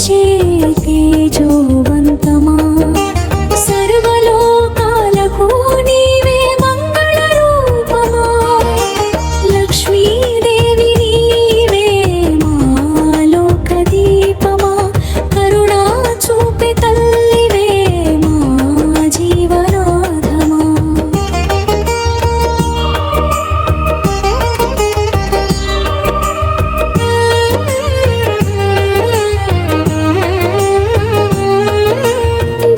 వెలిగించే తేజోవంతమా సర్వలోకాలకు నీవే మంగళ రూపమా లక్ష్మీదేవి నీవే మా లోక దీపమా కరుణా చూపే తల్లివే మా జీవనాధమా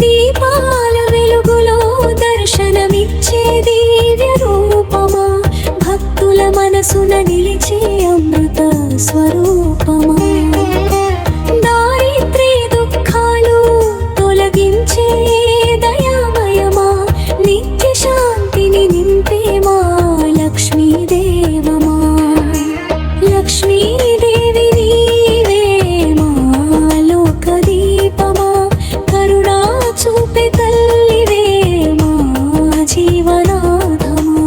దీపాల వెలుగులో దర్శనమిచ్చే దివ్య రూపమా భక్తుల మనసున నిలిచే అమృత స్వరూపమా దారిద్ర్య దుఃఖాలు తొలగించే దయామయమా నిత్య శాంతిని నింపే మా లక్ష్మీదేవమా లక్ష్మీదేవి నీవే మా లోక దీపమా కరుణా చూపే తల్లివే మా జీవనాధమా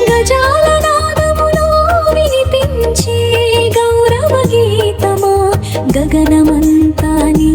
గజాల నాదములో వినిపించే గౌరవ గీతమా గగనమంతా నీ